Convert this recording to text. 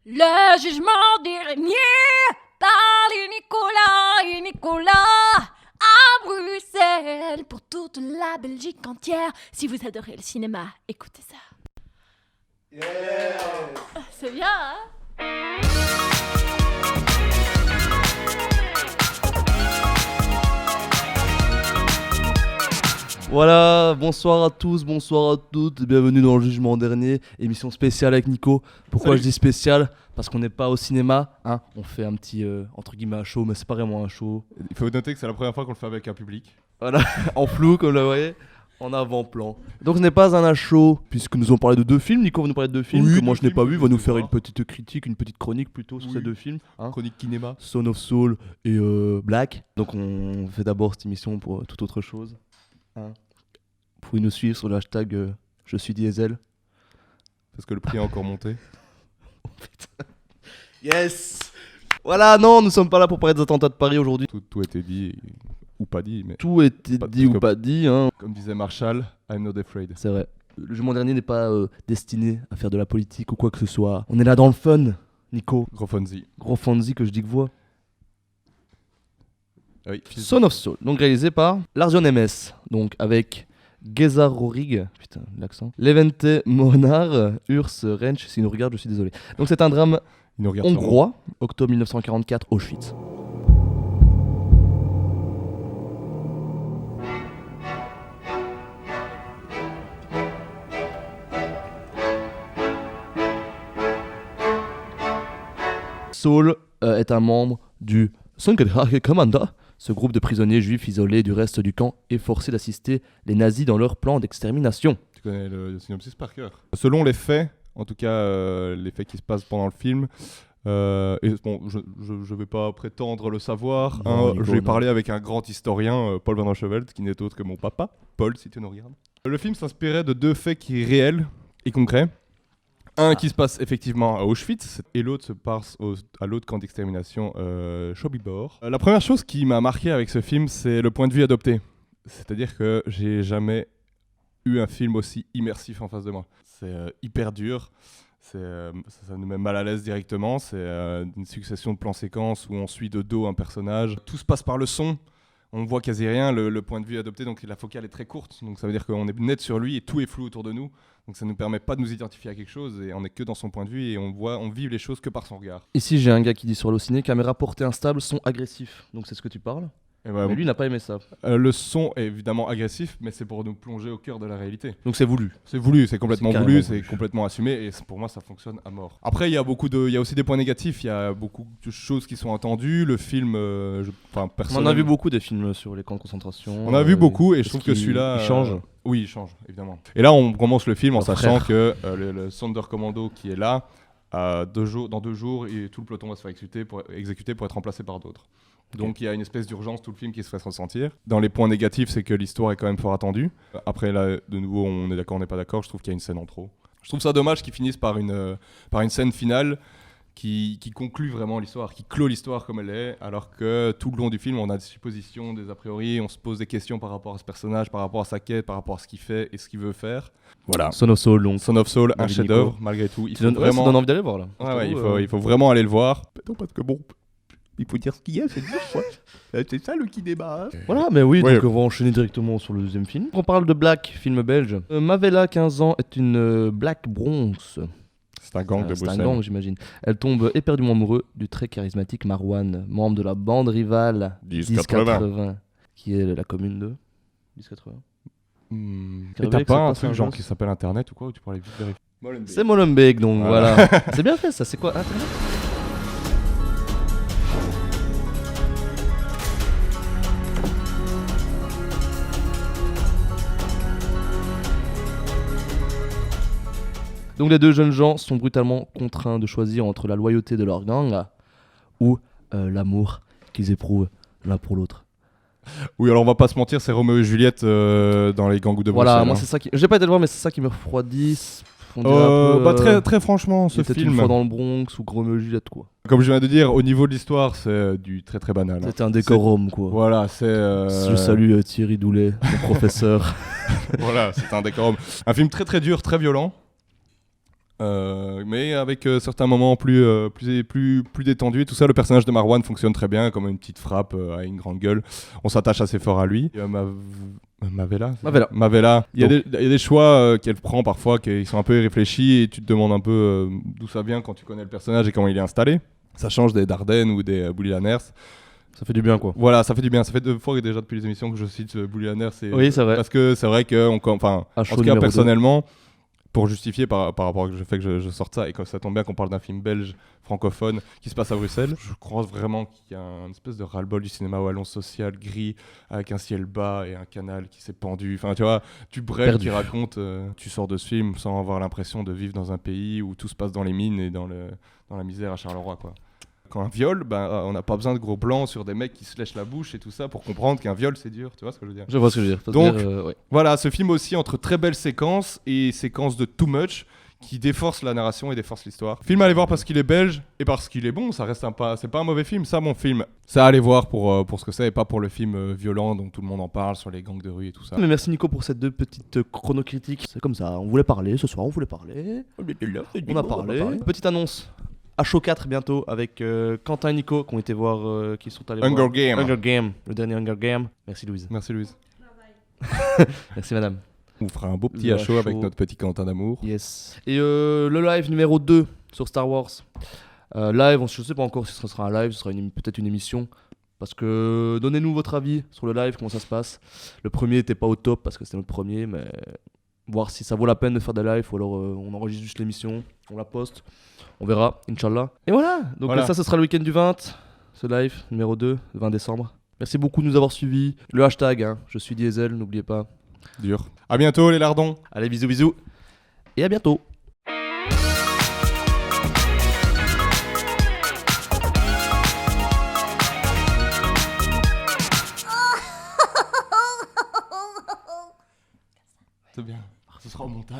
Le jugement dernier par les Nicolas et Nicolas à Bruxelles pour toute la Belgique entière. Si vous adorez le cinéma, écoutez ça. Yeah. C'est bien, hein? Voilà, bonsoir à tous, bonsoir à toutes, bienvenue dans le jugement dernier, émission spéciale avec Nico. Pourquoi Salut. je dis spéciale? Parce qu'on n'est pas au cinéma, hein, on fait un petit, entre guillemets, un show, mais c'est pas vraiment un show. Il faut noter que c'est la première fois qu'on le fait avec un public. Voilà, en flou, comme vous le voyez, en avant-plan. Donc ce n'est pas un show, puisque nous allons parler de deux films. Nico va nous parler de deux films Oui, que moi deux je n'ai films pas que vu, je va nous vais faire voir. une petite critique, une petite chronique plutôt sur Oui. ces deux films. Hein. Chronique Kinema. Son of Soul et Black. Donc on fait d'abord cette émission pour toute autre chose. Hein. Vous pouvez nous suivre sur le hashtag je suis Diesel. Parce que le prix a encore monté. Yes. Voilà, non, nous sommes pas là pour parler des attentats de Paris aujourd'hui. Tout a été dit, ou pas dit, mais Tout était Pas- dit ou comme- pas dit, hein. comme disait Marshall, I'm not afraid. C'est vrai. Le jugement dernier n'est pas destiné à faire de la politique ou quoi que ce soit. On est là dans le fun, Nico. Gros Fonzie. Gros Fonzie que je dis que voix. Oui, Son of Soul, donc réalisé par Lars MS, donc avec Geza Rohrig, putain l'accent, Levente Monar, Urs Rensch, s'il nous regarde je suis désolé. Donc c'est un drame il nous regarde sûrement. hongrois, octobre 1944, Auschwitz. Saul est un membre du Kommanda, ce groupe de prisonniers juifs isolés du reste du camp et forcés d'assister les nazis dans leur plan d'extermination. Tu connais le synopsis par cœur. Selon les faits, en tout cas les faits qui se passent pendant le film, et bon, je vais pas prétendre le savoir. Non, hein, Nico, je vais non. parler avec un grand historien, Paul Van Ancheveld, qui n'est autre que mon papa, Paul, si tu nous regardes. Le film s'inspirait de deux faits qui sont réels et concrets. Un qui se passe effectivement à Auschwitz et l'autre se passe à l'autre camp d'extermination, Sobibor. La première chose qui m'a marqué avec ce film, c'est le point de vue adopté. C'est-à-dire que j'ai jamais eu un film aussi immersif en face de moi. C'est hyper dur. Ça nous met mal à l'aise directement. C'est une succession de plans séquences où on suit de dos un personnage. Tout se passe par le son. On voit quasi rien. Le point de vue adopté, donc la focale est très courte. Donc ça veut dire qu'on est net sur lui et tout est flou autour de nous. Donc ça ne nous permet pas de nous identifier à quelque chose et on n'est que dans son point de vue et on vit les choses que par son regard. Ici j'ai un gars qui dit sur Allociné, caméra portée instable, son agressif. Donc c'est ce que tu parles. Et voilà, Mais lui n'a pas aimé ça. le son est évidemment agressif, mais c'est pour nous plonger au cœur de la réalité. Donc c'est voulu. C'est voulu, c'est complètement C'est voulu, carrément c'est voulu. complètement assumé et pour moi ça fonctionne à mort. Après il y a aussi des points négatifs, il y a beaucoup de choses qui sont attendues, le film, On en a personnellement- vu beaucoup des films sur les camps de concentration. On a vu beaucoup et je est-ce trouve que qu'il- celui-là... il change. Oui, il change, évidemment. Et là on commence le film en Mon sachant frère. que le Sonderkommando qui est là, dans 2 jours, et tout le peloton va se faire exécuter pour être remplacé par d'autres. Donc il y a une espèce d'urgence, tout le film qui se fait ressentir. Dans les points négatifs, c'est que l'histoire est quand même fort attendue. Après là, de nouveau, on est d'accord, on n'est pas d'accord, je trouve qu'il y a une scène en trop. Je trouve ça dommage qu'ils finissent par une scène finale qui conclut vraiment l'histoire, qui clôt l'histoire comme elle est, alors que tout le long du film, on a des suppositions, des a priori, on se pose des questions par rapport à ce personnage, par rapport à sa quête, par rapport à ce qu'il fait et ce qu'il veut faire. Voilà. Son of Soul, donc. Son of Soul, un David chef-d'œuvre, Nico. malgré tout. Il Ça faut donne, vraiment... ça donne envie d'aller voir là. Ouais, J'avoue, il faut vraiment aller le voir. Non, parce que bon, il faut dire ce qu'il y a, c'est dur, quoi. C'est ça le cinéma. Hein. Voilà, mais oui, Ouais. donc on va enchaîner directement sur le deuxième film. On parle de Black, film belge. Mavella, 15 ans, est une Black Bronx. C'est un gang de C'est un Bruxelles. gang, j'imagine. Elle tombe éperdument amoureuse du très charismatique Marwan, membre de la bande rivale 1080, qui est la commune de 1080. Et t'as pas un truc genre qui s'appelle Internet ou quoi, où tu pourrais vite vérifier. C'est Molenbeek, donc Voilà. voilà. C'est bien fait ça, c'est quoi Internet? Donc les deux jeunes gens sont brutalement contraints de choisir entre la loyauté de leur gang ou l'amour qu'ils éprouvent l'un pour l'autre. Oui, alors on va pas se mentir, c'est Roméo et Juliette dans les gangs de Bruxelles. Voilà, moi hein. c'est ça qui... J'ai pas été le voir mais c'est ça qui me refroidit. On dirait un peu, Très, très franchement, ce il était une film, fois dans le Bronx ou Romeo et Juliette quoi. comme je viens de dire, au niveau de l'histoire, c'est du très très banal. hein. C'était un décorum quoi. Voilà, c'est. Je salue Thierry Doulet, mon professeur. Voilà, c'est un décorum. Un film très très dur, très violent. Mais avec certains moments plus détendus et tout ça. Le personnage de Marwan fonctionne très bien, comme une petite frappe à une grande gueule. On s'attache assez fort à lui. Mavella. Il y a des choix qu'elle prend parfois qui sont un peu irréfléchis et tu te demandes un peu d'où ça vient quand tu connais le personnage et comment il est installé. Ça change des Dardenne ou des Bully Lanners. Ça fait du bien, quoi. Voilà, ça fait du bien. Ça fait 2 fois déjà depuis les émissions que je cite Bully Lanners. Oui, c'est vrai. Parce que c'est vrai que, en tout cas, personnellement, pour justifier par rapport au fait que je sorte ça, et quand ça tombe bien qu'on parle d'un film belge francophone qui se passe à Bruxelles, je crois vraiment qu'il y a une espèce de ras-le-bol du cinéma wallon social, gris, avec un ciel bas et un canal qui s'est pendu. Enfin, tu vois, du Brel qui raconte, tu sors de ce film sans avoir l'impression de vivre dans un pays où tout se passe dans les mines et dans la misère à Charleroi, quoi. Quand un viol, on n'a pas besoin de gros plans sur des mecs qui se lèchent la bouche et tout ça pour comprendre qu'un viol c'est dur, tu vois ce que je veux dire? Je vois ce que je veux dire. Donc, ouais. Voilà, ce film aussi entre très belles séquences et séquences de too much qui déforcent la narration et déforcent l'histoire. Film à aller voir parce qu'il est belge et parce qu'il est bon, ça reste c'est pas un mauvais film, ça mon film. Ça à aller voir pour ce que c'est et pas pour le film violent dont tout le monde en parle sur les gangs de rue et tout ça. Mais merci Nico pour ces 2 petites chronocritiques. C'est comme ça, on voulait parler ce soir, on voulait parler. On a parlé. Petite annonce. À Show 4 bientôt avec Quentin et Nico qui ont été voir, qui sont allés voir Hunger Game, le dernier Hunger Game. Merci Louise. Merci Louise. Merci madame. On fera un beau petit à chaud avec notre petit Quentin d'amour. Yes. Et le live numéro 2 sur Star Wars. Live, je sais pas encore si ce sera un live, ce sera peut-être une émission. Parce que donnez-nous votre avis sur le live, comment ça se passe. Le premier était pas au top parce que c'était notre premier, mais voir si ça vaut la peine de faire des lives ou alors on enregistre juste l'émission, on la poste. On verra, Inch'Allah. Et voilà, donc ça, ce sera le week-end du 20, ce live numéro 2, le 20 décembre. Merci beaucoup de nous avoir suivis. Le hashtag, je suis Diesel, n'oubliez pas. Dur. À bientôt les lardons. Allez, bisous, bisous. Et à bientôt. C'est bien. Ce sera au montage.